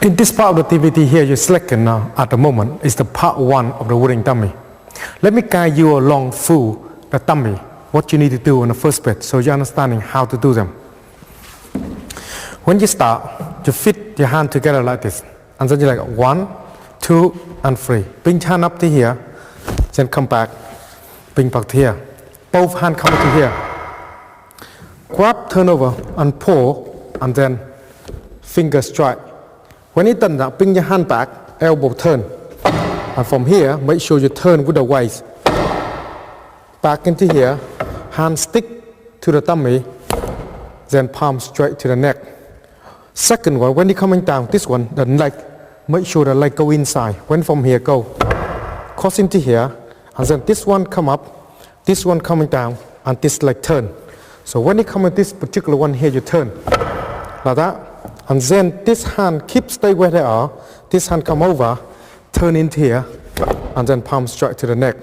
In this part of the activity here you're selecting now at the moment is the part 1 of the wooden tummy. Let me guide you along through the tummy, what you need to do on the first bit so you're understanding how to do them. When you start, you fit your hand together like this and then you're like 1, 2 and 3. Bring your hand up to here, then come back, bring back to here. Both hands come to here. Grab, turn over and pull and then finger strike. When you done that, bring your hand back, elbow turn. And from here, make sure you turn with the waist. Back into here, hand stick to the tummy, then palm straight to the neck. Second one, when you're coming down, this one, the leg, make sure the leg go inside. When from here, go. Cross into here, and then this one come up, this one coming down, and this leg turn. So when you come with this particular one here, you turn. Like that. And then this hand keep stay where they are. This hand come over, turn into here, and then palm straight to the neck.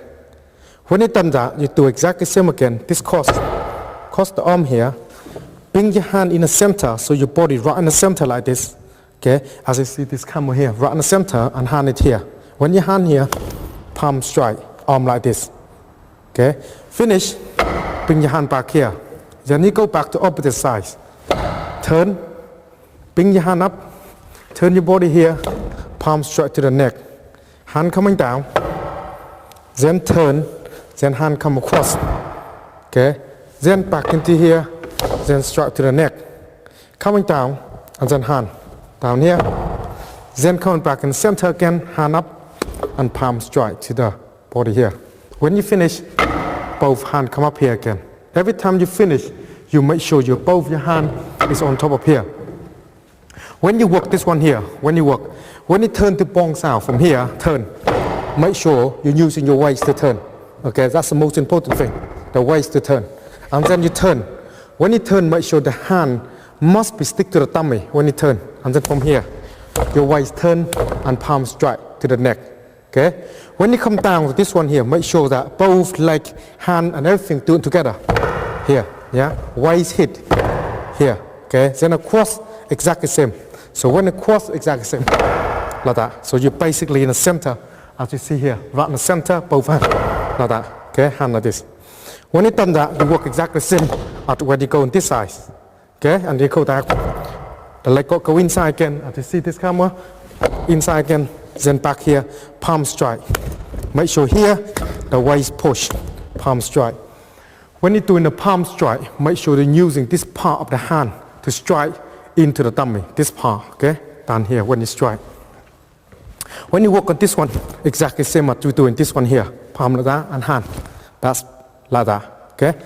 When you done that, you do exactly the same again. This cross the arm here. Bring your hand in the center, so your body right in the center like this. Okay, as you see this camera here, right in the center, and hand it here. When your hand here, palm straight, arm like this. Okay, finish. Bring your hand back here. Then you go back to opposite side. Turn. Bring your hand up, turn your body here, palm straight to the neck. Hand coming down, then turn, then hand come across. Okay, then back into here, then straight to the neck. Coming down, and then hand down here. Then coming back in the center again, hand up, and palm straight to the body here. When you finish, both hands come up here again. Every time you finish, you make sure both your hand is on top of here. When you work this one here, when you turn to bounce out from here, turn. Make sure you're using your waist to turn. Okay, that's the most important thing, the waist to turn. And then you turn. When you turn, make sure the hand must be stick to the tummy when you turn. And then from here, your waist turn and palm straight to the neck. Okay? When you come down with this one here, make sure that both leg, hand and everything do it together. Here, yeah? Waist hit here. Okay? Then across, exactly the same. So when you cross, exactly the same, like that. So you're basically in the center, as you see here, right in the center, both hands, like that. Okay, hand like this. When you've done that, you work exactly the same as when you go on this side. Okay, and you go down. The leg go inside again, as you see this camera, inside again, then back here, palm straight. Make sure here, the waist push, palm straight. When you're doing the palm straight, make sure you're using this part of the hand to strike into the tummy, this part, okay, down here when you strike. When you work on this one, exactly the same as you do in this one here, palm like that and hand, that's like that, okay.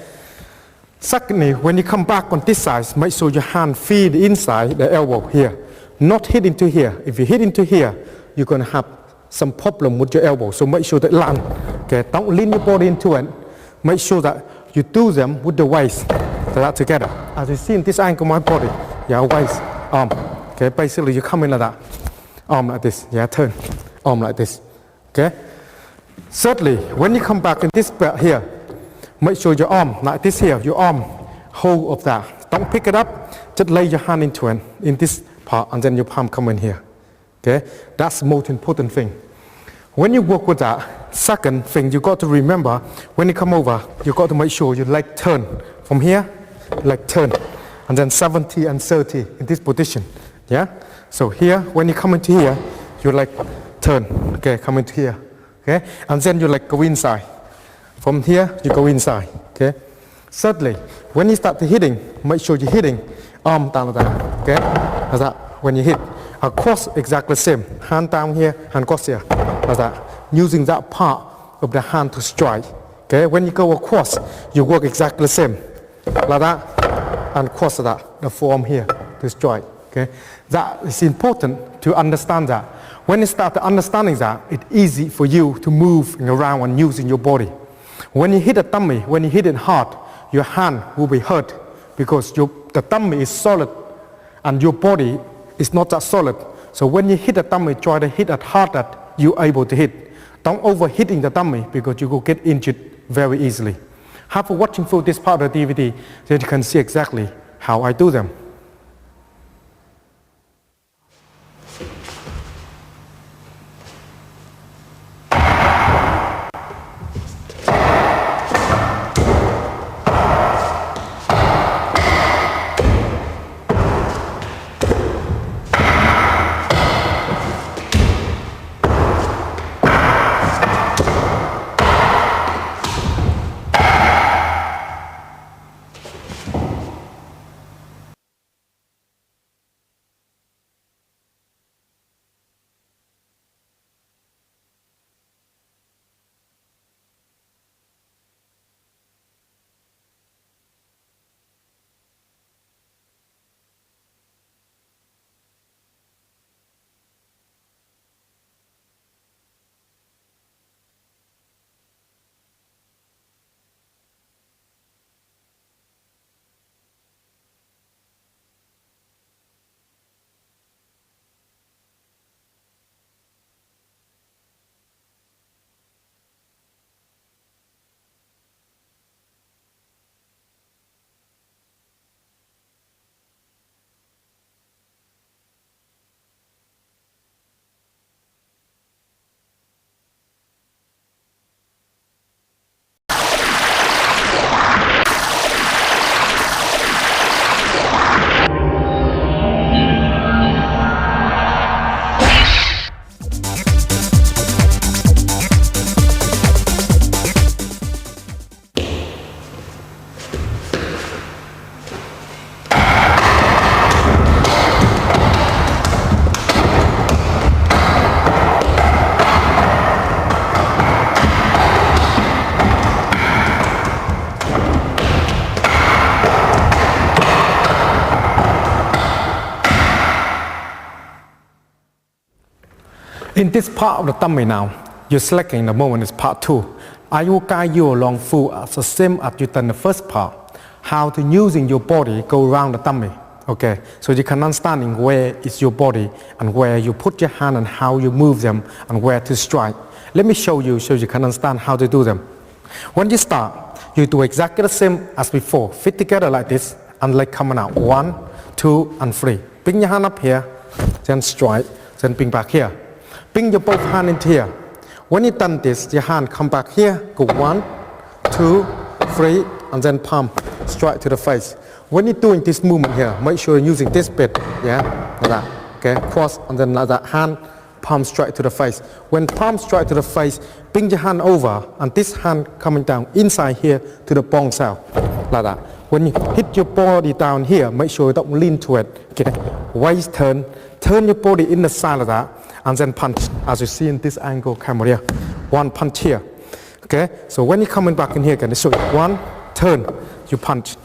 Secondly, when you come back on this side, make sure your hand feed inside the elbow here, not hit into here. If you hit into here, you're going to have some problem with your elbow, so make sure that land, okay, don't lean your body into it. Make sure that you do them with the waist, that together. As you see in this angle, my body. Yeah, waist, arm. Okay, basically you come in like that. Arm like this. Yeah, turn. Arm like this. Okay. Thirdly, when you come back in this belt here, make sure your arm like this here. Your arm hold of that. Don't pick it up. Just lay your hand into it in this part, and then your palm come in here. Okay. That's the most important thing. When you work with that, second thing you got to remember, when you come over, you got to make sure your leg turn from here. Leg turn. And then 70 and 30 in this position, yeah? So here, when you come into here, you like turn, okay, come into here, okay? And then you like go inside. From here, you go inside, okay? Thirdly, when you start to hitting, make sure you're hitting arm down like that, okay? Like that, when you hit. Across, exactly the same. Hand down here, hand across here, like that. Using that part of the hand to strike, okay? When you go across, you work exactly the same, like that. And cross that, the forearm here, to strike, okay? That is important to understand that. When you start understanding that, it's easy for you to move around and using your body. When you hit the tummy, when you hit it hard, your hand will be hurt because the tummy is solid and your body is not that solid. So when you hit the tummy, try to hit it hard that you're able to hit. Don't overhitting the tummy because you will get injured very easily. After watching through this part of the DVD, then you can see exactly how I do them. In this part of the tummy now, you're selecting the moment is part 2. I will guide you along full as the same as you done the first part. How to using your body go around the tummy. Okay, so you can understanding where is your body and where you put your hand and how you move them and where to strike. Let me show you so you can understand how to do them. When you start, you do exactly the same as before. Fit together like this and leg coming out. 1, 2, and 3. Bring your hand up here, then strike, then bring back here. Bring your both hand into here. When you done this, your hand come back here. Go 1, 2, 3, and then palm straight to the face. When you're doing this movement here, make sure you're using this bit, yeah, like that. Okay, cross and then like that, hand, palm straight to the face. When palm straight to the face, bring your hand over, and this hand coming down inside here to the bone cell, like that. When you hit your body down here, make sure you don't lean to it. Okay, waist turn your body in the side like that. And then punch, as you see in this angle camera here. 1 punch here. Okay, so when you're coming back in here, can I show you? 1, turn, you punch.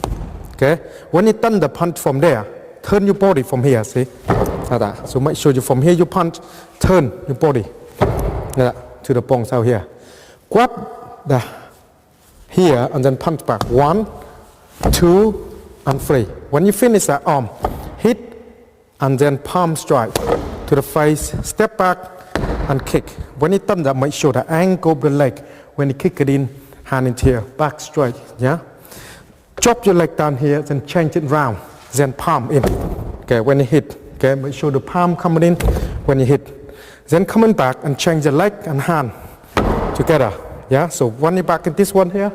Okay, when you done the punch from there, turn your body from here, see? Like that. So make sure you from here you punch, turn your body like that, to the bone cell here. Grab the here and then punch back. 1, 2, and 3. When you finish that arm, hit and then palm strike to the face, step back and kick. When you done that, make sure the angle of the leg, when you kick it in, hand into here, back straight, yeah? Drop your leg down here, then change it round, then palm in. Okay, when you hit, okay, make sure the palm coming in when you hit. Then coming back and change the leg and hand together, yeah? So when you're back in this one here,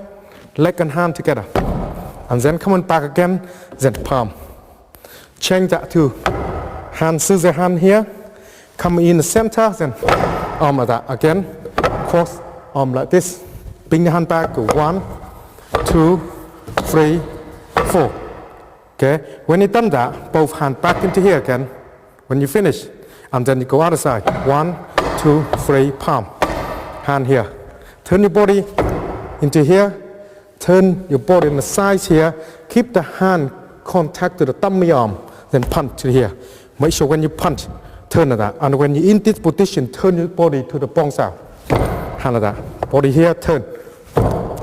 leg and hand together. And then coming back again, then palm. Change that to hand, scissor hand here. Come in the center, then arm like that again. Cross arm like this. Bring the hand back. Go 1, 2, 3, 4. Okay. When you done that, both hand back into here again. When you finish, and then you go other side. 1, 2, 3, palm. Hand here. Turn your body into here. Turn your body on the sides here. Keep the hand contact to the tummy arm. Then punch to here. Make sure when you punch, turn like that. And when you're in this position, turn your body to the bone cell. Hand like that. Body here, turn.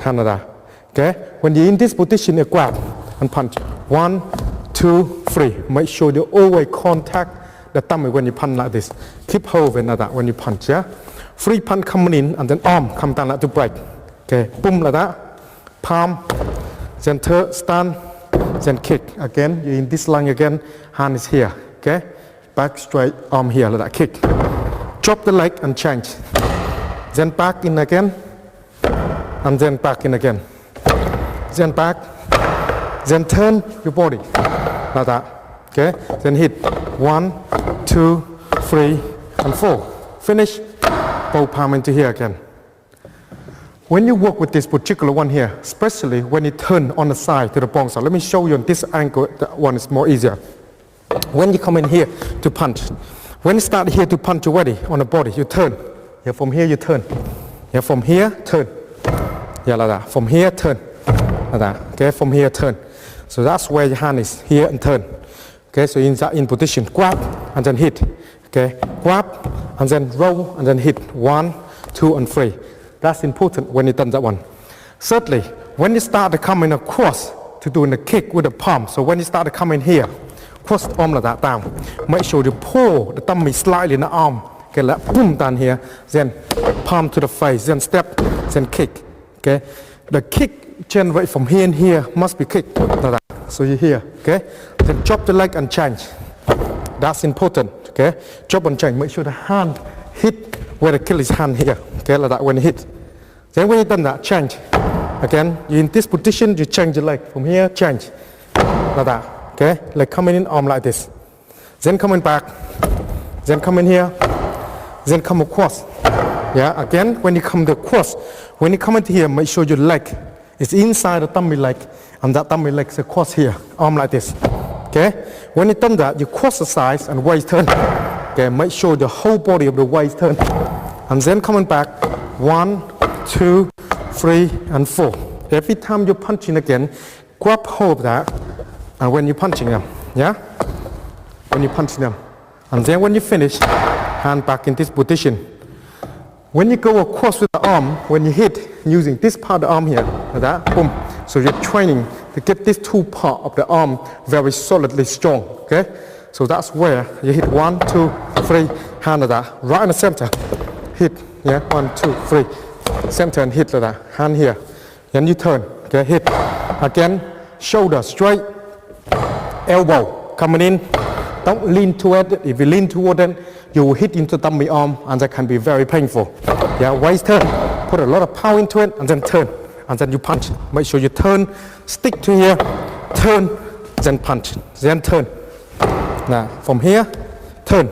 Hand like that. Okay? When you're in this position, you grab and punch. 1, 2, 3. Make sure you always contact the tummy when you punch like this. Keep holding like that when you punch, yeah? 3 punch coming in and then arm come down like to break. Okay? Boom like that. Palm. Then turn, stand. Then kick. Again, you're in this line again. Hand is here. Okay? Back straight, arm here, like that, kick. Drop the leg and change. Then back in again. And then back in again. Then back. Then turn your body, like that. Okay? Then hit 1, 2, 3, and 4. Finish. Both palm into here again. When you work with this particular one here, especially when you turn on the side to the bone cell, let me show you on this angle, that one is more easier. When you come in here to punch, when you start here to punch already on the body, you turn. Yeah, from here you turn. Yeah, from here, turn. Yeah, like that. From here, turn. Like that. Okay, from here, turn. So that's where your hand is, here and turn. Okay, so in position, grab and then hit. Okay, grab and then roll and then hit. 1, 2, and 3. That's important when you done that one. Thirdly, when you start to come in across to doing the kick with the palm, so when you start to come in here, cross the arm like that down. Make sure you pull the tummy slightly in the arm. Okay, like boom down here. Then palm to the face. Then step. Then kick. Okay, the kick generate from here and here must be kicked like that. So you're here. Okay, then drop the leg and change. That's important. Okay, drop and change. Make sure the hand hit where the kill is hand here. Okay, like that when you hit. Then when you done that, change. Again, you're in this position. You change the leg from here. Change like that. Okay, like coming in, arm like this. Then coming back. Then come in here. Then come across. Yeah, again, when you come to across, when you come into here, make sure your leg is inside the tummy leg, and that tummy leg is across here, arm like this. Okay, when you done that, you cross the sides and waist turn. Okay, make sure the whole body of the waist turn. And then coming back, 1, 2, 3, and 4. Every time you're punching again, grab hold of that. And when you're punching them, yeah? When you're punching them. And then when you finish, hand back in this position. When you go across with the arm, when you hit using this part of the arm here, like that, boom. So you're training to get this two part of the arm very solidly strong, okay? So that's where you hit 1, 2, 3, hand like that, right in the center. Hit, yeah, 1, 2, 3, center and hit like that, hand here. Then you turn, okay, hit. Again, shoulder straight, elbow coming in. Don't lean toward it. If you lean toward it, you will hit into the tummy arm and that can be very painful. Yeah, waist turn, put a lot of power into it and then turn. And then you punch. Make sure you turn, stick to here, turn, then punch, then turn. Now, from here, turn.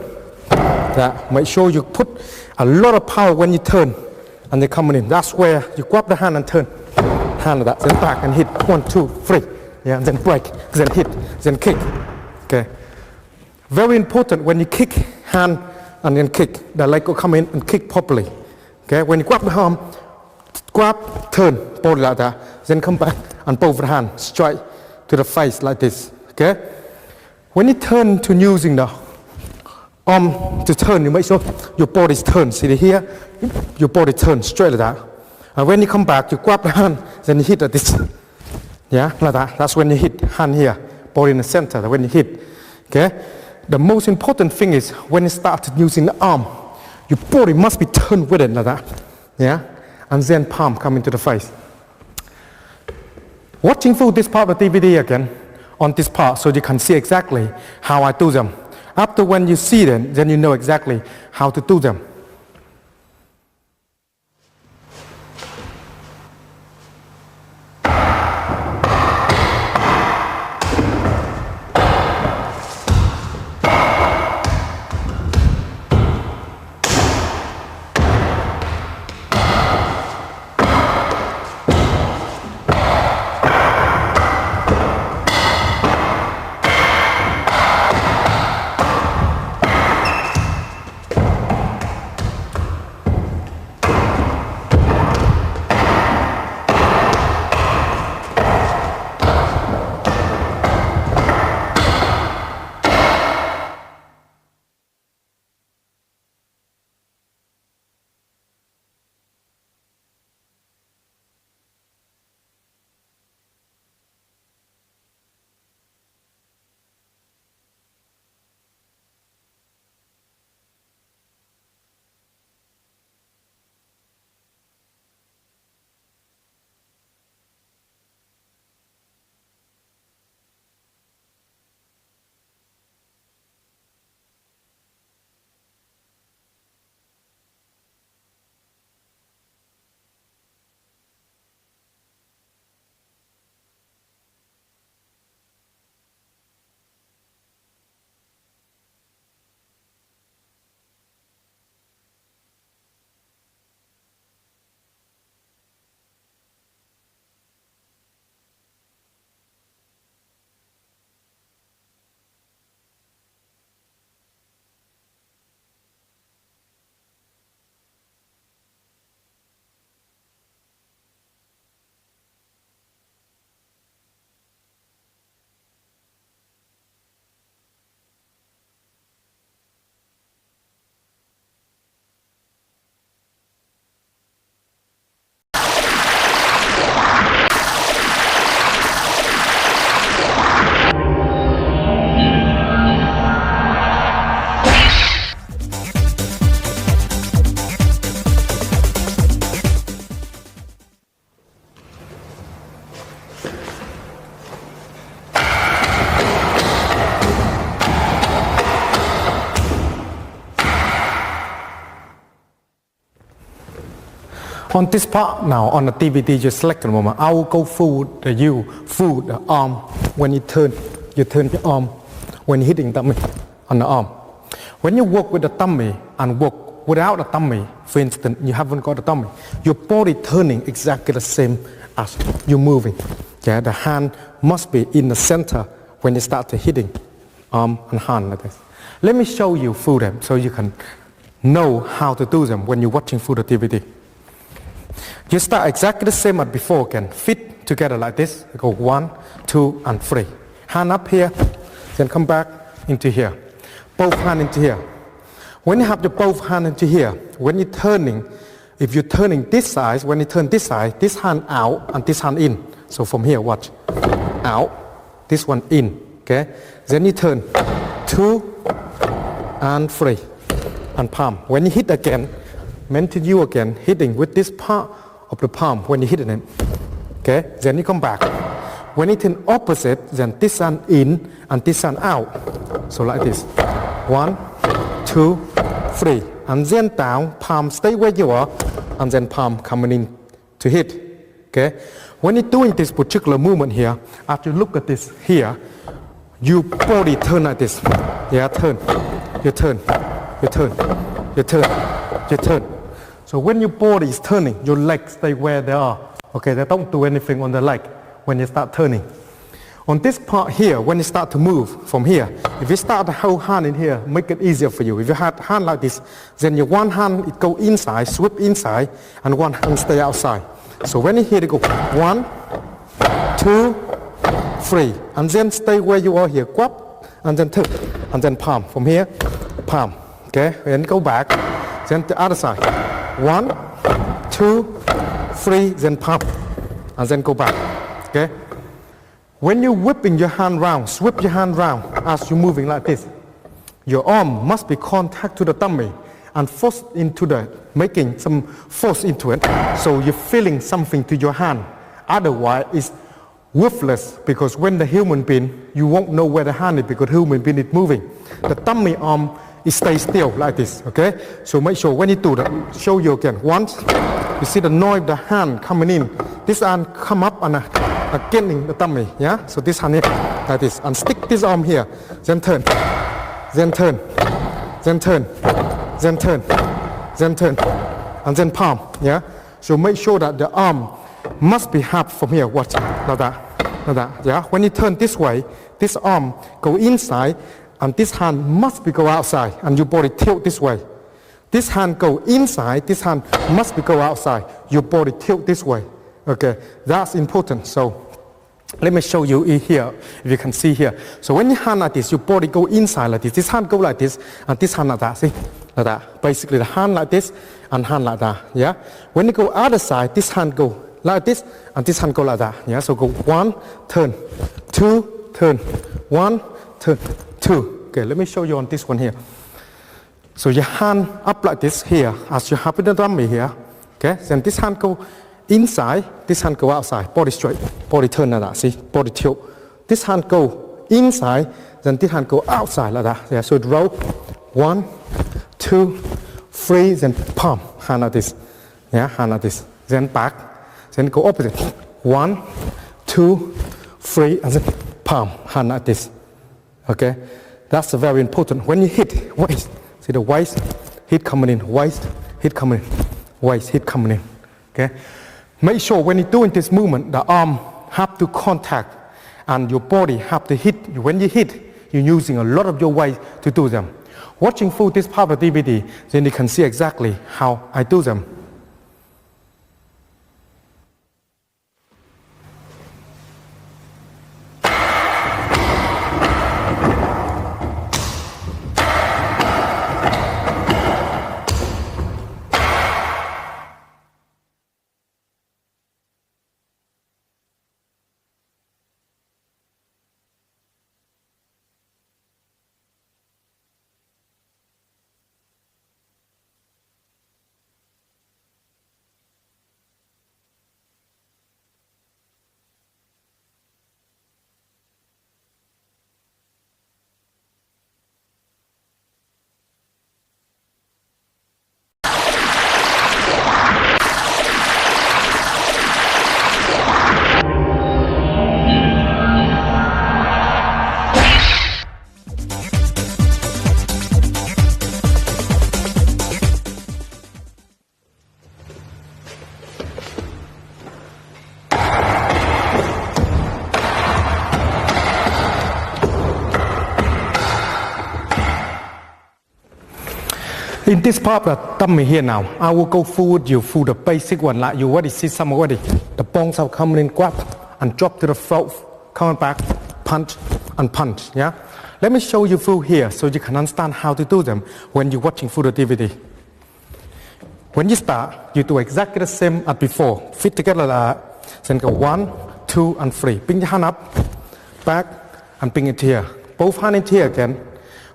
Now, make sure you put a lot of power when you turn and they're coming in. That's where you grab the hand and turn. Hand like that, then back and hit 1, 2, 3. Yeah, and then break, then hit, then kick. Okay. Very important when you kick, hand and then kick. The leg will come in and kick properly. Okay. When you grab the arm, grab, turn, body like that, then come back and both the hand straight to the face like this. Okay. When you turn to using the arm to turn, you make sure your body's turned. See here, your body turns straight like that. And when you come back, you grab the hand, then you hit like this. Yeah, like that. That's when you hit hand here, body in the center. When you hit, okay. The most important thing is when you start using the arm, your body must be turned with it like that. Yeah, and then palm come into the face. Watching through this part of the DVD again, on this part, so you can see exactly how I do them. After when you see them, then you know exactly how to do them. On this part now, on the DVD, just select a moment. I will go through the arm. When you turn your arm when hitting tummy on the arm. When you work with the tummy and work without the tummy, for instance, you haven't got a tummy, your body turning exactly the same as you moving. Yeah, the hand must be in the center when you start to hitting arm and hand like this. Let me show you through them so you can know how to do them when you're watching through the DVD. You start exactly the same as before again. Fit together like this. You go 1, 2, and 3. Hand up here, then come back into here. Both hands into here. When you have your both hands into here, when you're turning, If you're turning this side, when you turn this side, this hand out and this hand in. So from here, watch. Out, this one in, okay? Then you turn 2 and 3 and palm. When you hit again, meant to you again, hitting with this part of the palm when you hit it, okay? Then you come back. When you turn opposite, then this hand in and this hand out. So like this, 1, 2, 3. And then down, palm stay where you are, and then palm coming in to hit, okay? When you're doing this particular movement here, after you look at this here, your body turn like this. Yeah, turn, you turn, you turn, you turn, you turn. So when your body is turning, your legs stay where they are. Okay, they don't do anything on the leg when you start turning. On this part here, when you start to move from here, if you start to hold hand in here, make it easier for you. If you have hand like this, then your one hand it go inside, sweep inside, and one hand stay outside. So when you hit it, go 1, 2, 3, and then stay where you are here, grab, and then turn, and then palm. From here, palm, okay? And go back, then the other side. 1, 2, 3, then palm, and then go back, okay? When you're whipping your hand round, sweep your hand round as you're moving like this. Your arm must be contact to the tummy and force into the, making some force into it. So you're feeling something to your hand. Otherwise, it's worthless because when the human being, you won't know where the hand is because human being is moving. The tummy arm, it stays still like this, okay? So make sure when you do that, show you again. Once, you see the noise of the hand coming in. This hand come up and getting the tummy, yeah? So this hand here, like this, and stick this arm here, then turn, then turn, then turn, then turn, then turn, and then palm, yeah? So make sure that the arm must be half from here, watch, like that, yeah? When you turn this way, this arm go inside, and this hand must be go outside, and your body tilt this way. This hand go inside, this hand must be go outside, your body tilt this way. Okay, that's important. So let me show you here, if you can see here. So when you hand like this, your body go inside like this. This hand go like this, and this hand like that, see? Like that. Basically the hand like this, and hand like that, yeah? When you go other side, this hand go like this, and this hand go like that, yeah? So go 1, turn, 2, turn, 1, turn, 2. Okay, let me show you on this one here. So your hand up like this here, as you have in the dummy here, okay? Then this hand go inside, this hand go outside, body straight, body turn like that, see, body tilt. This hand go inside, then this hand go outside like that, yeah, so it roll, 1, 2, 3, then palm, hand like this, yeah, hand like this, then back, then go opposite, 1, 2, 3, and then palm, hand like this, okay, that's very important. When you hit waist, see the waist, hit coming in, waist, hit coming in, waist, hit coming in, okay. Make sure when you're doing this movement, the arm have to contact and your body have to hit. When you hit, you're using a lot of your weight to do them. Watching through this part of the DVD, then you can see exactly how I do them. In this part of the tummy here now, I will go forward you through the basic one like you already see some already. The bones are coming in, grab and drop to the throat, coming back, punch and punch, yeah? Let me show you through here so you can understand how to do them when you're watching through the DVD. When you start, you do exactly the same as before. Fit together like that. Then go 1, 2, and 3. Bring your hand up, back, and bring it here. Both hands in here again.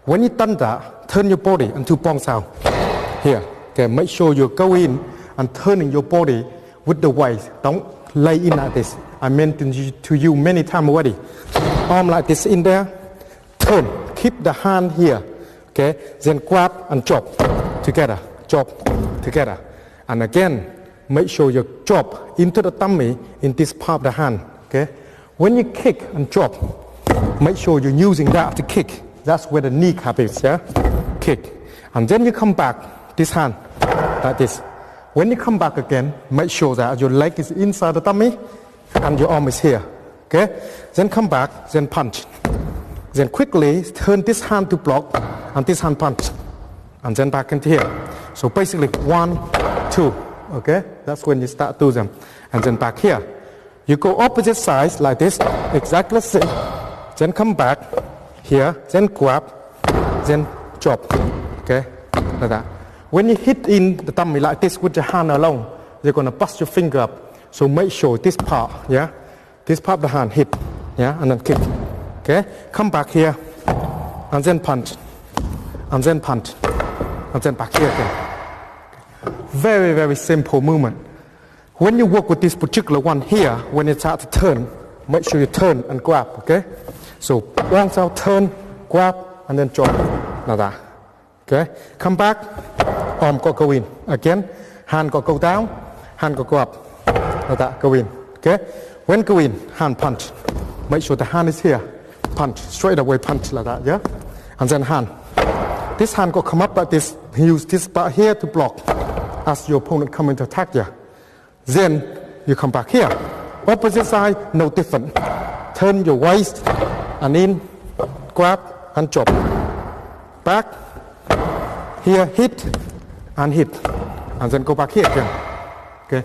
When you done that, turn your body into palm out. Here. Okay, make sure you go in and turning your body with the waist. Don't lay in like this. I mentioned to you many times already. Arm like this in there. Turn. Keep the hand here. Okay. Then grab and drop together. Drop together. And again, make sure you drop into the tummy in this part of the hand. Okay. When you kick and drop, make sure you're using that to kick. That's where the kneecap is. Yeah. Kick. And then you come back. This hand like this. When you come back again, make sure that your leg is inside the tummy and your arm is here. Okay? Then come back, then punch. Then quickly turn this hand to block and this hand punch. And then back into here. So basically 1, 2. Okay? That's when you start do them. And then back here. You go opposite sides like this. Exactly the same. Then come back here. Then grab. Then drop. Okay? Like that. When you hit in the tummy like this with your hand alone, you're going to bust your finger up. So make sure this part, yeah, this part of the hand hit, yeah, and then kick. Okay, come back here, and then punch, and then punch, and then back here again. Very, very simple movement. When you work with this particular one here, when it starts to turn, make sure you turn and grab, okay? So once out, turn, grab, and then drop, like that. Okay, come back, arm got go in. Again, hand got go down, hand got go up. Like that, go in. Okay, when go in, hand punch. Make sure the hand is here. Punch, straight away punch like that, yeah? And then hand. This hand got come up like this. Use this part here to block as your opponent coming to attack you. Then you come back here. Opposite side, no different. Turn your waist and in, grab and drop. Back. Here, hit, and then go back here again. Okay,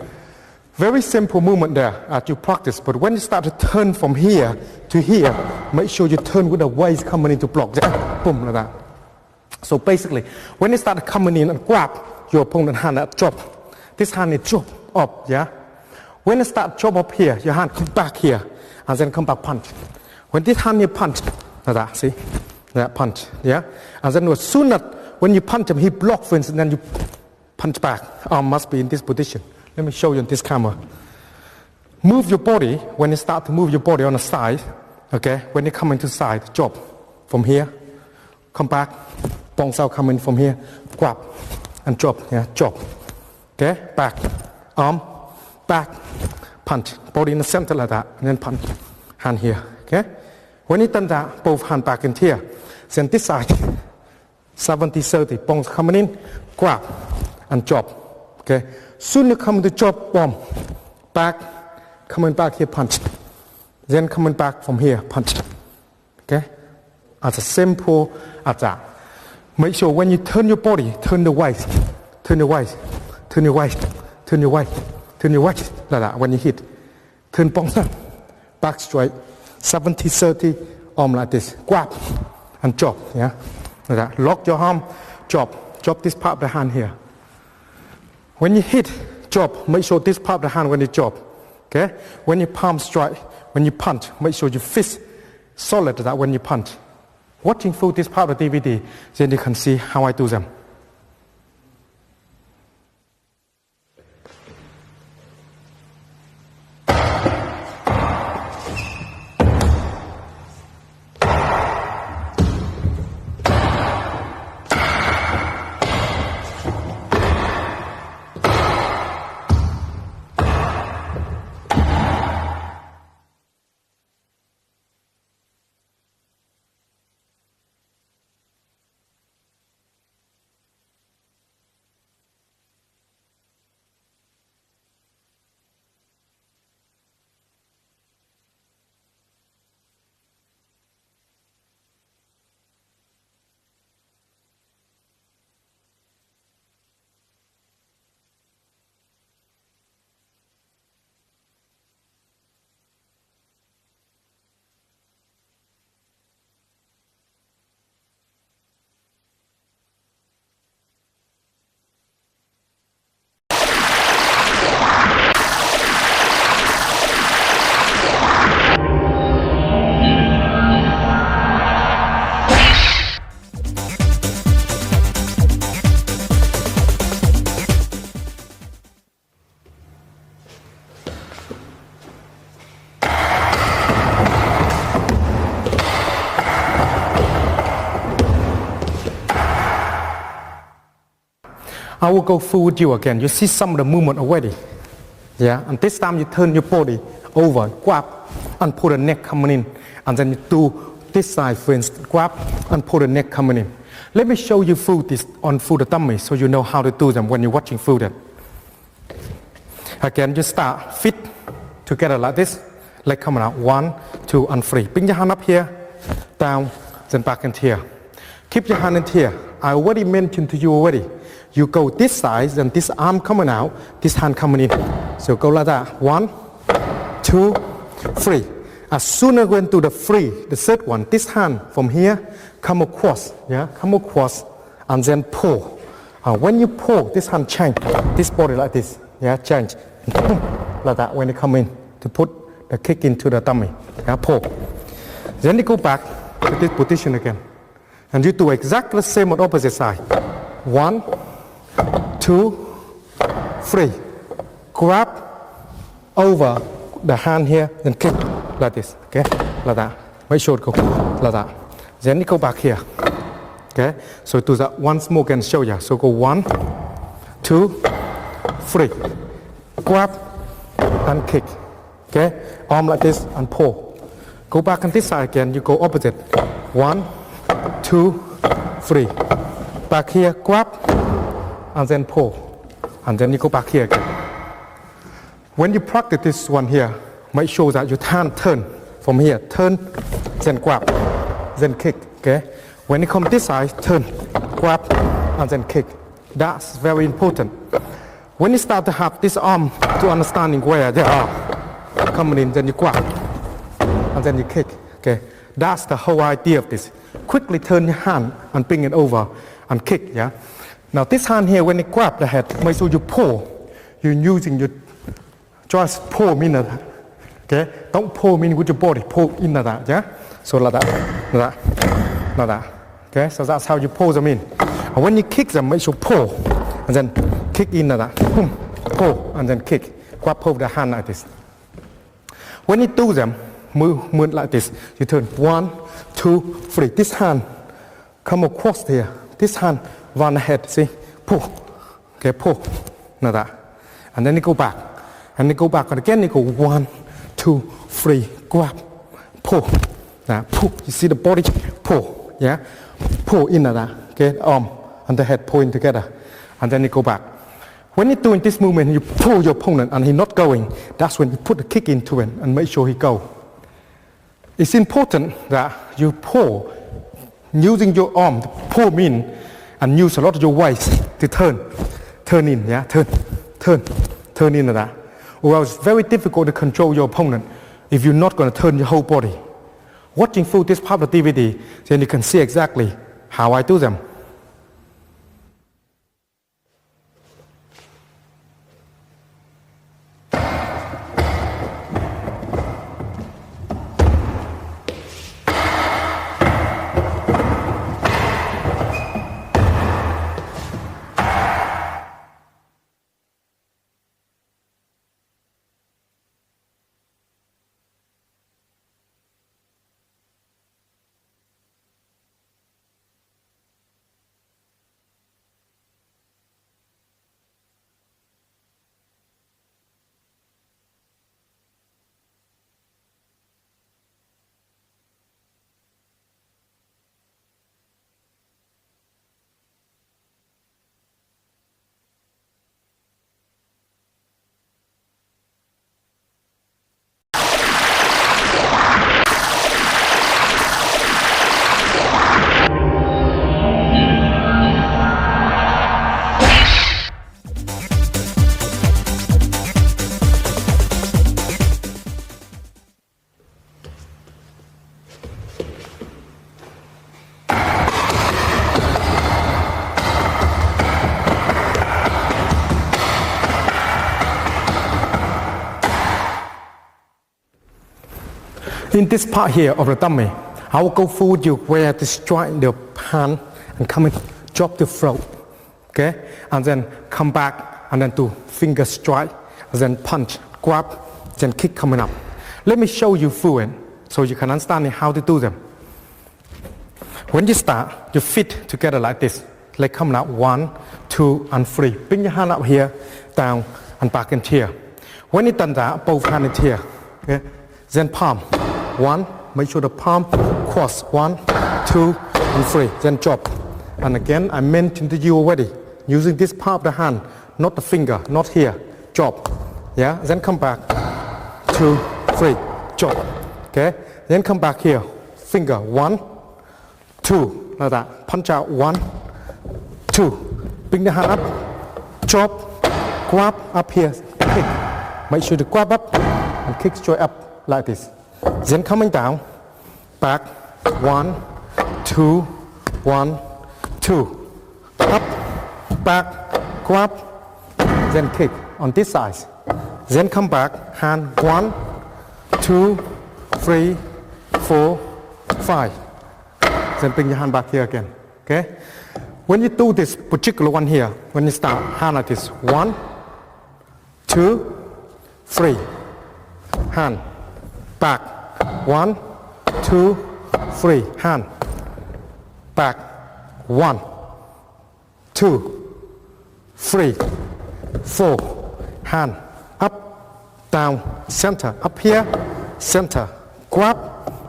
very simple movement there as you practice. But when you start to turn from here to here, make sure you turn with the waist coming into block. Yeah? Boom, like that. So basically, when you start coming in and grab your opponent's hand at drop, this hand is drop up. Yeah. When you start drop up here, your hand come back here, and then come back punch. When this hand you punch, like that. See, that punch. Yeah. And then as soon as when you punch him, he blocks, for instance, and then you punch back. Arm must be in this position. Let me show you on this camera. Move your body. When you start to move your body on the side, okay, when you come into the side, drop from here, come back, bounce out, come in from here, grab, and drop, yeah, drop. Okay, back, arm, back, punch. Body in the center like that, and then punch. Hand here, okay? When you done that, both hand back in here. Then this side. 70-30, bones coming in, grab, and drop. Okay. Soon you come to drop, bomb, back, coming back here, punch. Then coming back from here, punch. Okay. As a simple as that. Make sure when you turn your body, turn the waist, turn your waist, turn your waist, turn your waist, turn your waist, like that. When you hit, turn bones up, back straight, 70-30, arm like this, grab, and drop. Yeah. Like that. Lock your arm, drop. Drop this part of the hand here. When you hit, drop. Make sure this part of the hand when you drop. Okay? When you palm strike, when you punch, make sure your fist solid that when you punch. Watching through this part of the DVD, then you can see how I do them. I will go through with you again. You see some of the movement already. Yeah, and this time you turn your body over, grab, and pull the neck coming in. And then you do this side, for instance, grab, and pull the neck coming in. Let me show you through this through the dummy so you know how to do them when you're watching through that. Again, you start feet together like this, leg coming out, 1, 2, and 3. Bring your hand up here, down, then back into here. Keep your hand in here. I already mentioned to you already. You go this side, then this arm coming out, this hand coming in. So go like that, 1, 2, 3. As soon as we went to the 3, the third one, this hand from here, come across, yeah, come across, and then pull. When you pull, this hand change, this body like this, yeah, change, like that when you come in, to put the kick into the tummy, yeah, pull. Then you go back to this position again. And you do exactly the same on the opposite side. 1, 2, 3. Grab over the hand here, then kick like this, okay? Like that. Make sure it go like that. Then you go back here, okay? So do that once more again, show you. So go 1, 2, 3. Grab and kick, okay? Arm like this and pull. Go back on this side again, you go opposite. 1, 2, 3. Back here, grab, and then pull. And then you go back here again. When you practice this one here, make sure that you turn from here, turn, then grab, then kick, okay? When you come this side, turn, grab, and then kick. That's very important. When you start to have this arm to understanding where they are coming in, then you grab, and then you kick, okay? That's the whole idea of this. Quickly turn your hand and bring it over and kick, yeah? Now this hand here, when you grab the head, make sure you pull. You're using your, just pull mean that, okay? Don't pull mean with your body, pull in like that, yeah? So like that, like that, like that, okay? So that's how you pull them in. And when you kick them, make sure pull, and then kick in like that, boom, pull, and then kick. Grab over the hand like this. When you do them, move like this. You turn 1, 2, 3. This hand come across here. This hand run ahead. See, pull. Okay, pull. Like that. And then you go back. And you go back. And again you go 1, 2, 3. Grab. Pull. Now pull. You see the body? Pull. Yeah. Pull in like that. Okay. Arm and the head pull in together. And then you go back. When you're doing this movement, you pull your opponent and he's not going. That's when you put the kick into him and make sure he go. It's important that you pull, using your arm to pull in and use a lot of your weight to turn in, yeah, turn in like that. Well, it's very difficult to control your opponent if you're not going to turn your whole body. Watching through this part of the DVD, then you can see exactly how I do them. In this part here of the dummy, I will go through you where to strike the hand and come and drop the throat, okay? And then come back and then do finger strike, and then punch, grab, then kick coming up. Let me show you through it so you can understand how to do them. When you start, your feet together like this, leg coming out, 1, 2, and 3. Bring your hand up here, down, and back into here. When you done that, both hands into here. Okay? Then palm. 1, make sure the palm cross. 1, 2, and 3. Then drop. And again, I mentioned to you already, using this part of the hand, not the finger, not here. Drop. Yeah? Then come back. 2, 3. Drop. Okay? Then come back here. Finger. 1, 2. Like that. Punch out. 1, 2. Bring the hand up. Drop. Grab up here. Kick. Make sure to grab up and kick straight up like this. Then coming down. Back. 1, 2, 1, 2. Up. Back. Grab. Then kick on this side. Then come back. Hand. 1, 2, 3, 4, 5. Then bring your hand back here again. Okay? When you do this particular one here, when you start, hand like this. 1, 2, 3. Hand. Back. 1, 2, 3. Hand. Back. 1, 2, 3, 4. Hand. Up, down, center. Up here, center. Grab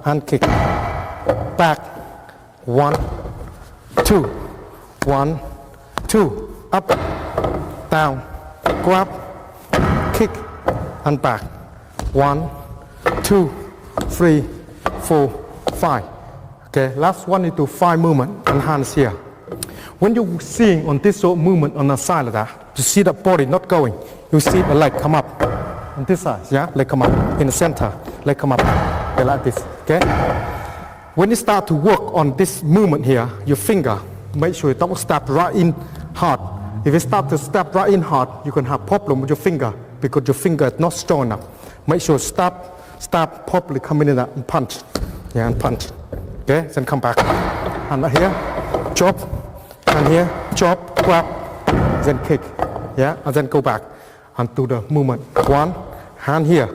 and kick. Back. 1, 2, 1, 2. Up, down, grab, kick, and back. 1, 2, 3, 4, 5. Okay, last one is to 5 movement and hands here. When you're seeing on this sort of movement on the side of that, you see the body not going. You see the leg come up on this side, yeah? Leg come up in the center, leg come up, okay, like this, okay? When you start to work on this movement here, your finger, make sure you don't step right in hard. If you start to step right in hard, you can have problem with your finger because your finger is not strong enough. Make sure start properly coming in and punch, yeah, and punch. Okay, then come back. Hand right here, chop, and here, chop, grab, then kick, yeah, and then go back and do the movement. 1, hand here,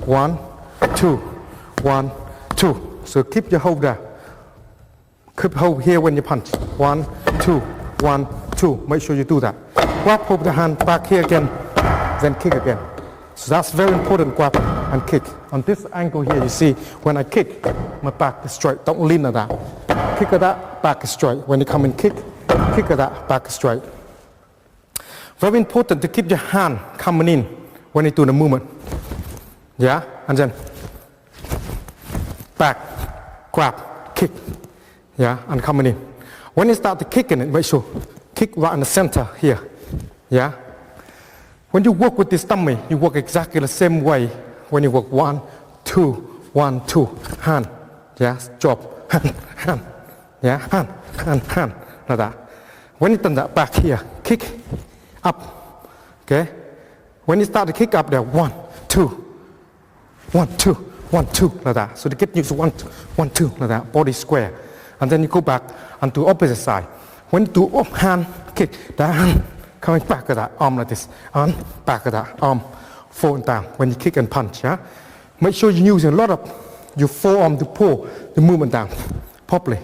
1, 2, 1, 2. So keep your hold there. Keep hold here when you punch. 1, 2, 1, 2. Make sure you do that. Grab hold the hand back here again, then kick again. So that's very important, grab and kick. On this angle here, you see, when I kick, my back is straight. Don't lean on that. Kick at that, back is straight. When you come and kick at that, back is straight. Very important to keep your hand coming in when you do the movement. Yeah, and then back, grab, kick. Yeah, and coming in. When you start to kicking it, make sure kick right in the center here. Yeah. When you work with this dummy, you work exactly the same way. When you work 1, 2, 1, 2, hand. Yeah, drop, hand, hand. Yeah, hand, like that. When you turn that back here, kick up. Okay. When you start to kick up there, 1, 2, 1, 2, 1, 2, like that. So to get used to 1, 2, like that. Body square. And then you go back and do opposite side. When you do up hand, kick, down, coming back at that, arm like this, and back at that, arm, forward down, when you kick and punch, yeah? Make sure you're using a lot of your forearm to pull the movement down, properly,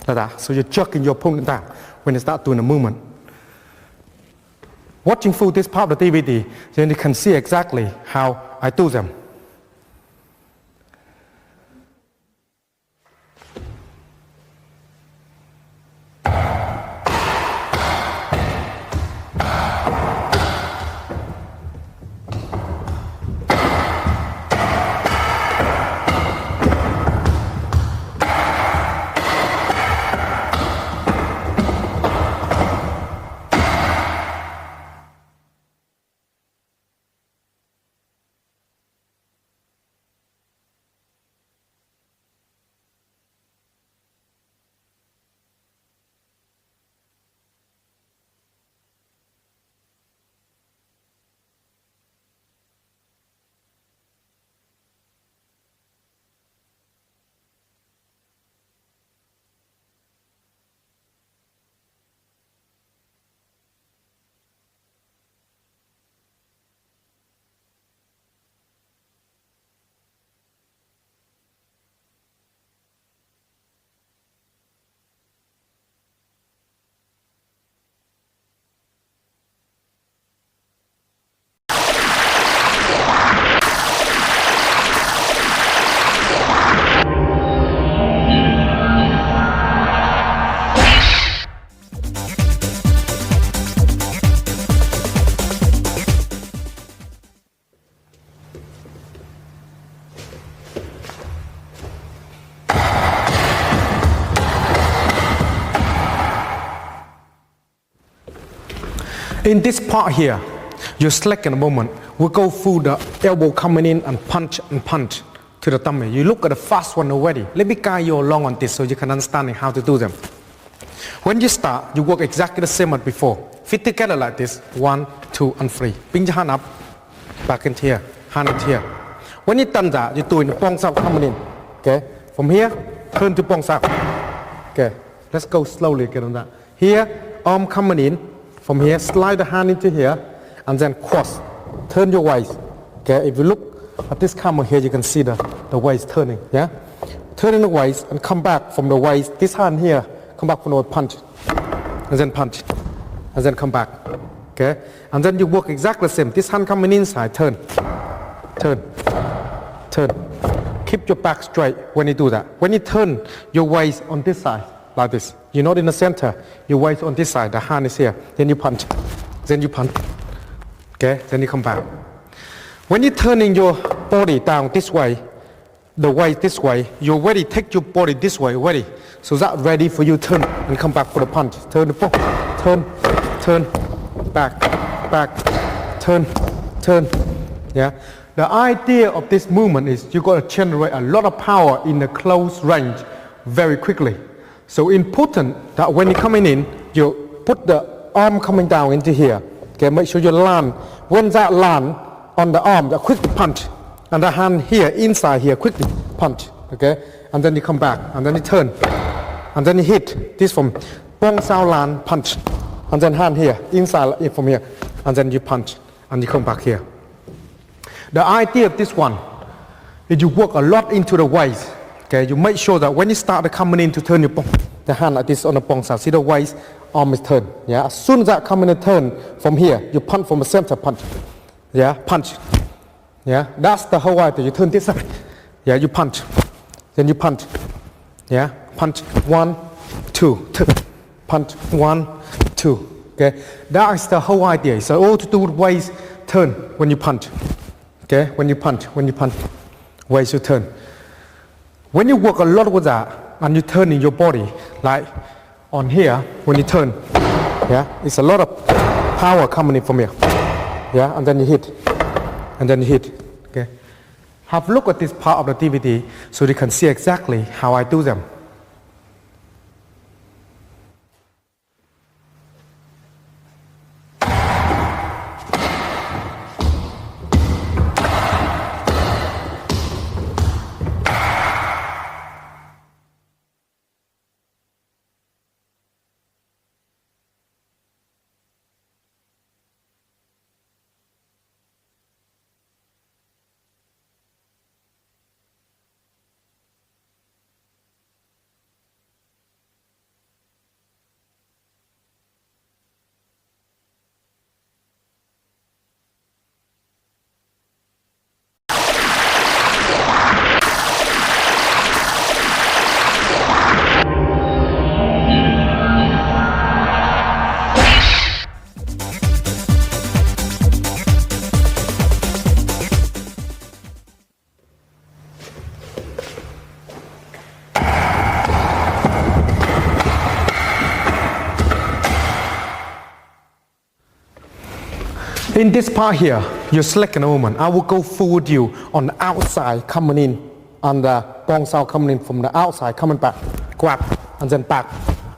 like that. So you're jerking your opponent down when you start doing the movement. Watching through this part of the DVD, then you can see exactly how I do them. In this part here, you slacken a moment. We go through the elbow coming in and punch to the tummy. You look at the first one already. Let me guide you along on this so you can understand how to do them. When you start, you work exactly the same as before. Fit together like this. 1, 2, and 3. Bring your hand up, back into here, hand into here. When you done that, you do in the palm out coming in. Okay? From here, turn to palm out. Okay? Let's go slowly again on that. Here, arm coming in. From here, slide the hand into here, and then cross. Turn your waist. Okay? If you look at this camera here, you can see the waist turning. Yeah? Turning the waist and come back from the waist. This hand here, come back from the punch. And then punch. And then come back. Okay? And then you work exactly the same. This hand coming inside, turn. Turn. Turn. Keep your back straight when you do that. When you turn your waist on this side, like this. You're not in the center. Your waist on this side, the hand is here. Then you punch. Then you punch. Okay? Then you come back. When you're turning your body down this way, the waist this way, you already take your body this way already. So that's ready for you to turn and come back for the punch. Turn the ball. Turn. Turn. Back. Back. Turn. Turn. Yeah? The idea of this movement is you got to generate a lot of power in the close range very quickly. So important that when you're coming in, you put the arm coming down into here. Okay, make sure you land. When that land on the arm, you quickly punch. And the hand here, inside here, quickly punch. Okay? And then you come back, and then you turn. And then you hit this from bong sao land, punch. And then hand here, inside from here. And then you punch, and you come back here. The idea of this one is you work a lot into the waist. Okay, you make sure that when you start coming in to turn the hand like this on the bong side, see the waist, arm is turned. Yeah, as soon as that coming in turn from here, you punch from the center, punch. Yeah, punch. Yeah, that's the whole idea. You turn this side. Yeah, you punch. Then you punch. Yeah, punch. 1, 2, turn. Punch. 1, 2. Okay, that is the whole idea. So all to do with waist turn when you punch. Okay, when you punch, waist you turn. When you work a lot with that and you turn in your body, like on here, when you turn, yeah, it's a lot of power coming in from here. Yeah, and then you hit, and then you hit. Okay, have a look at this part of the DVD so you can see exactly how I do them. In this part here, you select a movement. I will go through with you on the outside coming in, and the bong sao coming in from the outside, coming back, grab, and then back,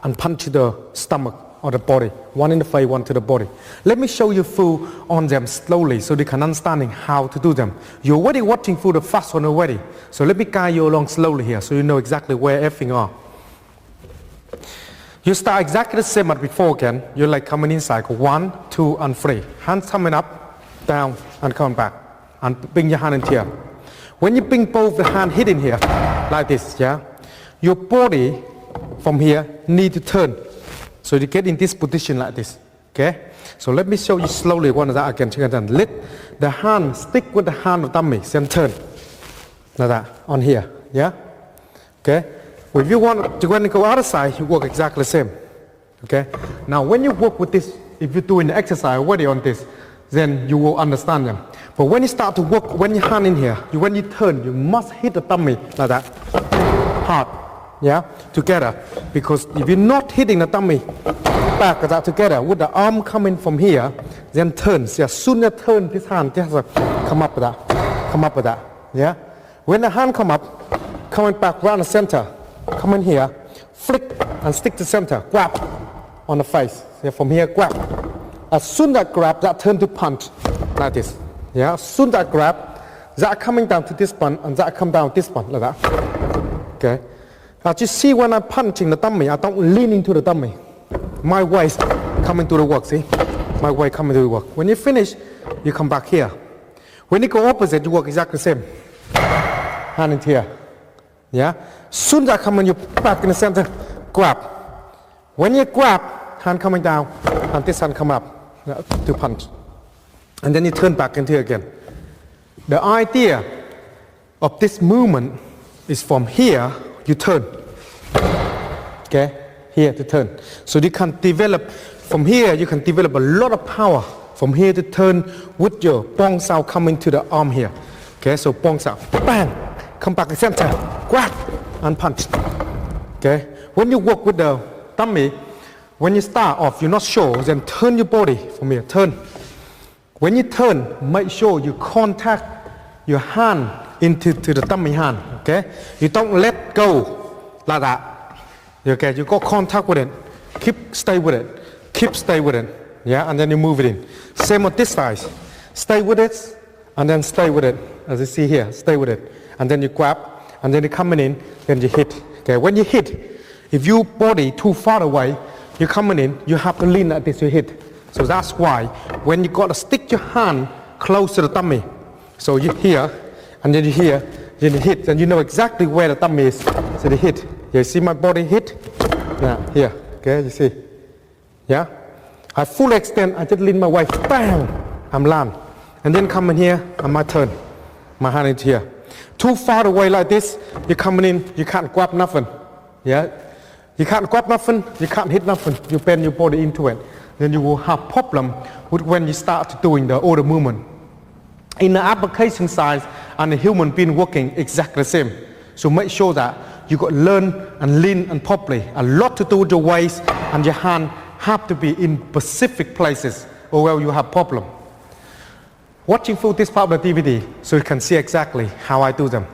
and punch to the stomach or the body. One in the face, one to the body. Let me show you through on them slowly so you can understand how to do them. You're already watching through the first one already. So let me guide you along slowly here so you know exactly where everything are. You start exactly the same as before again. You're like coming inside. 1, 2, and 3. Hands coming up, down, and coming back. And bring your hand in here. When you bring both the hand hitting here, like this, yeah, your body from here need to turn. So you get in this position like this. Okay? So let me show you slowly one of that again. Let the hand stick with the hand of tummy, then turn. Like that, on here. Yeah? Okay? If you want to go other side, you work exactly the same. Okay? Now when you work with this, if you're doing the exercise already on this, then you will understand them. But when you start to work, when you hand in here, when you turn, you must hit the tummy like that. Hard. yeah, together. Because if you're not hitting the tummy back that together, with the arm coming from here, then turns. Yeah, sooner turn this hand, just come up with that, yeah. When the hand come up, coming back around the center, come in here, flick and stick to center, grab on the face. Yeah, from here, grab. As soon as that grab, that turn to punch, like this. Yeah, as soon as that grab, that coming down to this one, and that come down this one, like that. Okay. Now just see when I'm punching the tummy, I don't lean into the tummy. My waist coming to the work, see? My weight coming to the work. When you finish, you come back here. When you go opposite, you work exactly the same. Hand into here. Yeah? Soon as I come in, you back in the center, grab. When you grab, hand coming down, and this hand come up to punch. And then you turn back into here again. The idea of this movement is from here, you turn. Okay? Here to turn. So you can develop, from here you can develop a lot of power. From here to turn with your bong sao coming to the arm here. Okay, so bong sao, bang, come back to center, grab, and punch. Okay? When you work with the tummy, when you start off, you're not sure, then turn your body from here, turn. When you turn, make sure you contact your hand into the tummy hand, okay? You don't let go like that. Okay, you got contact with it, stay with it, stay with it, yeah, and then you move it in. Same on this side, stay with it, and then stay with it, as you see here, stay with it, and then you grab, and then you coming in, then you hit. Okay, when you hit, if your body too far away, you're coming in, you have to lean like this to hit. So that's why when you got to stick your hand close to the tummy, so you here, and then you here, then you hit, and you know exactly where the tummy is, so you hit. You see my body hit? Yeah, here, okay, you see? Yeah? I full extend, I just lean my weight, bang, I'm land. And then come in here, and my turn. My hand into here. Too far away like this, you're coming in, you can't grab nothing. Yeah? You can't grab nothing, you can't hit nothing. You bend your body into it. Then you will have problem with when you start doing the other movement. In the application side, and the human being working exactly the same. So make sure that you got to learn and lean and properly. A lot to do with your waist and your hand have to be in specific places or else you have problem. Watching through this part of the DVD so you can see exactly how I do them.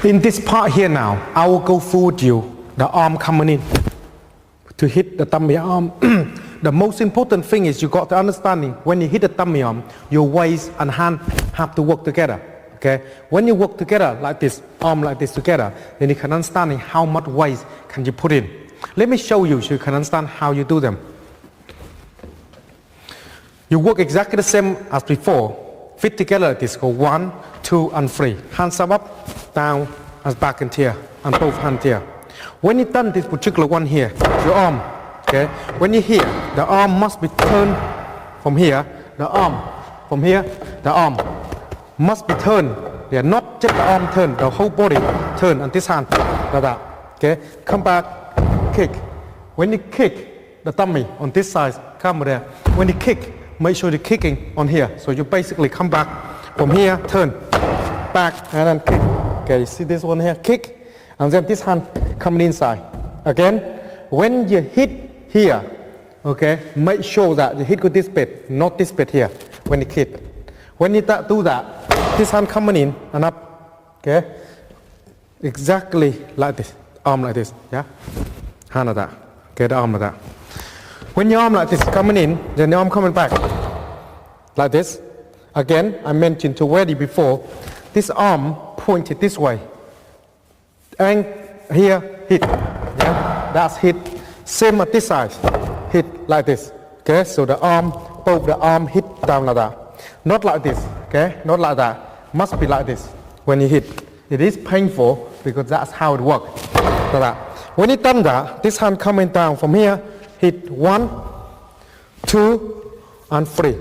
In this part here now, I will go through with you, the arm coming in to hit the tummy arm. The most important thing is you got to understanding when you hit the tummy arm, your waist and hand have to work together. Okay? When you work together like this, arm like this together, then you can understand how much weight can you put in. Let me show you so you can understand how you do them. You work exactly the same as before. Fit together like this, go 1, 2, and 3. Hands up, down, and back and here, and both hands here. When you done this particular one here, your arm, okay? When you here, the arm must be turned from here, the arm, from here, the arm must be turned. Yeah, not just the arm turn, the whole body turn, and this hand, like that, okay? Come back, kick. When you kick, the tummy on this side, come there. When you kick, make sure you're kicking on here. So you basically come back from here, turn, back, and then kick. Okay, you see this one here, kick, and then this hand coming inside. Again, when you hit here, okay, make sure that you hit with this bit, not this bit here, when you hit. When you do that, this hand coming in and up, okay, exactly like this, arm like this, yeah, hand like that, okay, the arm like that. When your arm like this coming in, then the arm coming back, like this. Again, I mentioned already before, this arm pointed this way, and here, hit, yeah, that's hit, same at this side, hit like this, okay, so the arm, both the arm hit down like that, not like this, okay, not like that, must be like this, when you hit, it is painful, because that's how it works, like that. When you done that, this hand coming down from here, hit 1, 2, and 3.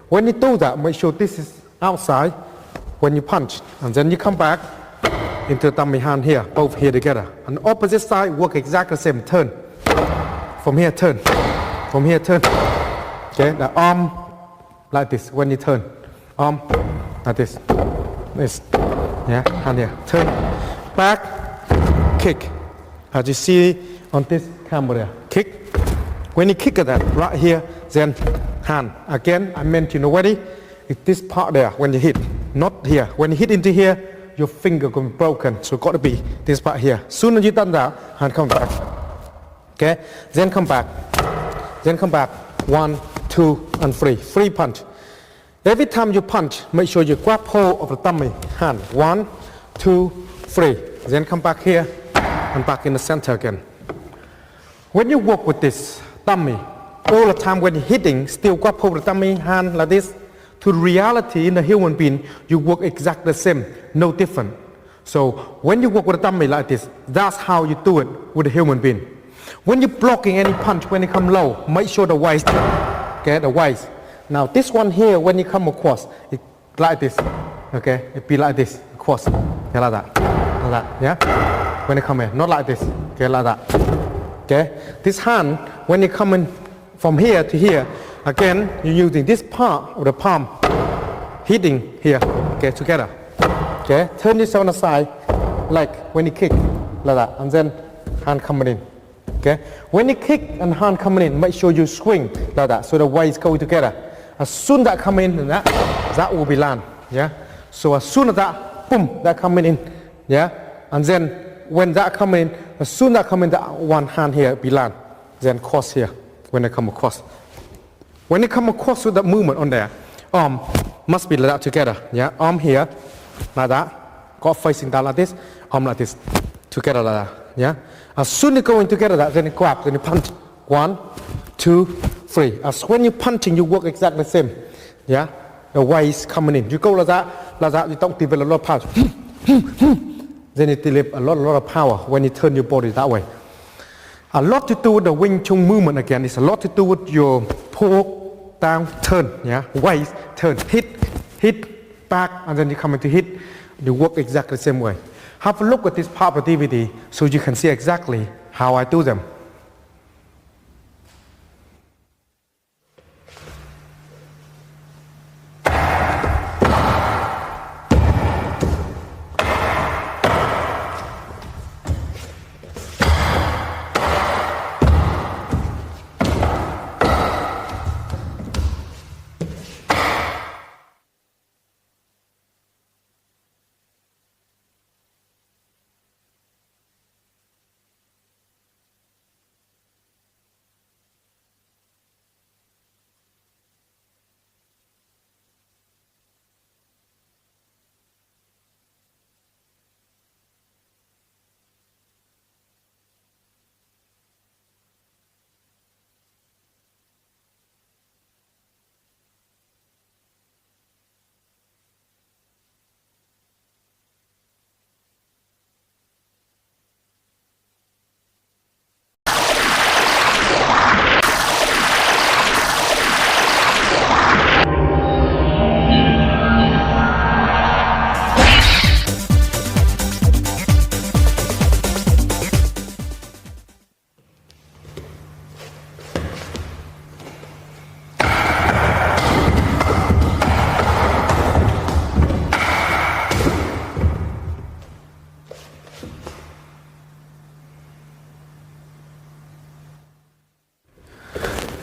When you do that, make sure this is outside when you punch, and then you come back into the tummy hand here, both here together. And opposite side work exactly the same, turn. From here, turn. From here, turn. Okay, the arm like this when you turn. Arm like this. This. Yeah, hand here. Turn. Back. Kick. As you see on this camera, kick. When you kick at that, right here, then hand. Again, I mentioned already, it's this part there when you hit, not here. When you hit into here, your finger can be broken, so got to be this part here. Soon as you done that, hand come back. Okay, then come back. Then come back. 1, 2, and 3. 3 punch. Every time you punch, make sure you grab hold of the tummy hand. 1, 2, 3. Then come back here and back in the center again. When you work with this tummy, all the time when you're hitting, still grab hold of the tummy hand like this. To reality in the human being, you work exactly the same, no different. So when you work with a tummy like this, that's how you do it with a human being. When you're blocking any punch, when you come low, make sure the waist, okay, the waist. Now this one here, when you come across, it like this, okay, it be like this, across, okay, like that, yeah. When you come in, not like this, okay, like that, okay. This hand, when you come in from here to here, again, you're using this part of the palm, hitting here, okay, together. Okay, turn this on the side, like when you kick, like that, and then hand coming in. Okay, when you kick and hand coming in, make sure you swing like that, so the waist go together. As soon as that come in, that will be land. Yeah. So as soon as that, boom, that coming in, yeah, and then when that come in, as soon as that come in, that one hand here be land, then cross here when they come across. When you come across with that movement on there, arm must be like that together. Yeah, arm here, like that, got facing down like this, arm like this, together like that. Yeah, as soon as you go in together, that then you grab, then you punch. 1, 2, 3. As when you're punching, you work exactly the same. Yeah, the waist coming in. You go like that, you don't develop a lot of power. Then you develop a lot of power when you turn your body that way. A lot to do with the Wing Chun movement again. It's a lot to do with your pull, down, turn, yeah, waist, turn, hit, back, and then you come into hit. You work exactly the same way. Have a look at this part of the DVD so you can see exactly how I do them.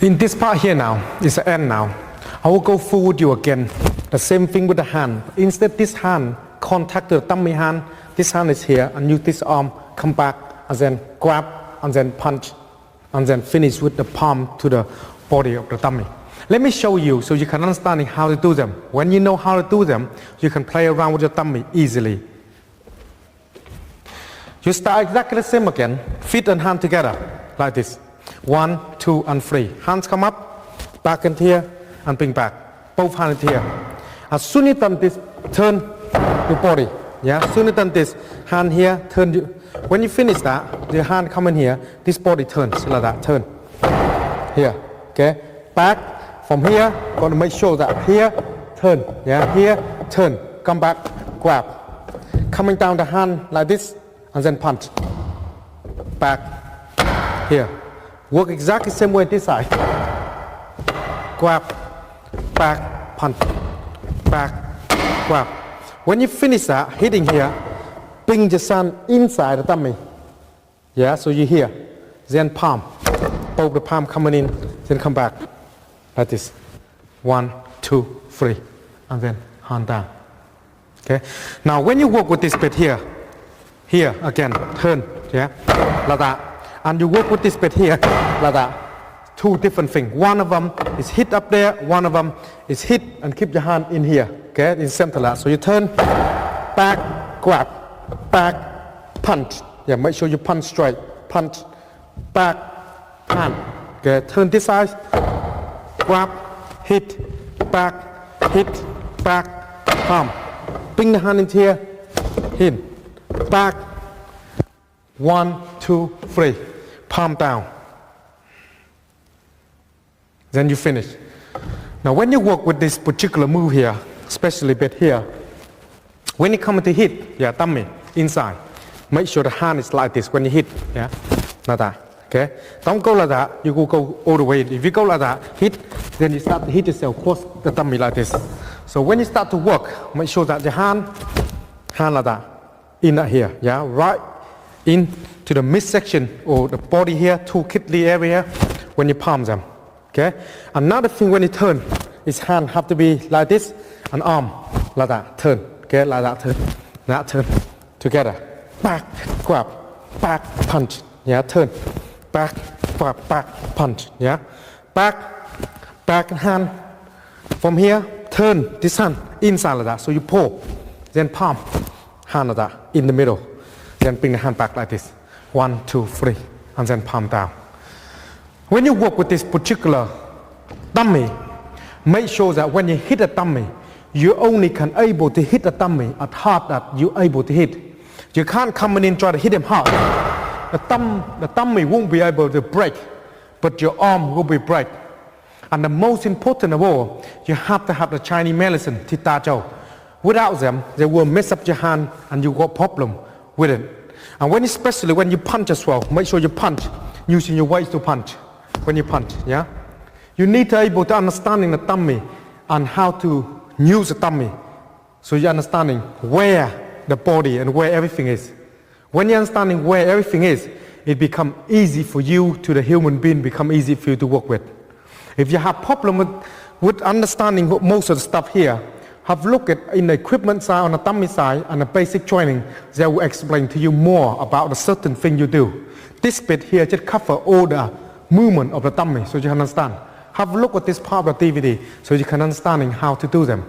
In this part here now, is the end now. I will go full with you again. The same thing with the hand. Instead, this hand contact the tummy hand. This hand is here, and use this arm, come back, and then grab, and then punch, and then finish with the palm to the body of the tummy. Let me show you so you can understand how to do them. When you know how to do them, you can play around with your tummy easily. You start exactly the same again. Feet and hand together, like this. 1, 2, and 3. Hands come up, back and here, and bring back. Both hands here. As soon as you done this, turn your body. Yeah. As soon as you done this, hand here, turn. When you finish that, your hand come in here. This body turns like that. Turn. Here. Okay. Back from here. Got to make sure that here, turn. Yeah. Here, turn. Come back. Grab. Coming down the hand like this, and then punch. Back. Here. Work exactly the same way this side. Grab, back, punch, back, grab. When you finish that, hitting here, bring the sun inside the tummy. Yeah, so you here. Then palm. Both the palm coming in, then come back. Like this. 1, 2, 3. And then hand down. Okay? Now when you work with this bit here, here again, turn. Yeah? Like that. And you work with this bit here, like that. Two different things. One of them is hit up there, one of them is hit and keep your hand in here, okay, in center like that. So you turn, back, grab, back, punch. Yeah, make sure you punch straight, punch, back, hand. Okay, turn this side, grab, hit, back, palm. Bring the hand into here, hit, back, 1, 2, 3. Palm down. Then you finish. Now when you work with this particular move here, especially bit here, when you come to hit, yeah, tummy, inside, make sure the hand is like this when you hit, yeah, like that, okay? Don't go like that, you go all the way. If you go like that, hit, then you start to hit yourself across the tummy like this. So when you start to work, make sure that the hand like that, in here, yeah, right in to the midsection or the body here, two kidney area, when you palm them. Okay. Another thing when you turn, is hand have to be like this, and arm like that. Turn. Okay, like that. Turn. That turn. Together. Back, grab, back, punch. Yeah. Turn. Back, grab, back, punch. Yeah. Back hand. From here, turn this hand inside like that. So you pull, then palm, hand like that in the middle. Then bring the hand back like this. 1, 2, 3, and then palm down. When you work with this particular tummy, make sure that when you hit a tummy, you only can able to hit the tummy as hard that you're able to hit. You can't come in and try to hit him hard. The tummy won't be able to break, but your arm will be break. And the most important of all, you have to have the Chinese medicine, Tita Zhou. Without them, they will mess up your hand and you got problem with it. And especially when you punch as well, make sure you punch using your weight to punch. When you punch, yeah? You need to be able to understanding the tummy and how to use the tummy. So you're understanding where the body and where everything is. When you're understanding where everything is, it becomes easy for you to the human being, become easy for you to work with. If you have problem with understanding most of the stuff here, have a look at in the equipment side, on the tummy side, and the basic training. They will explain to you more about the certain thing you do. This bit here just cover all the movement of the tummy, so you can understand. Have a look at this part of the DVD, so you can understand how to do them.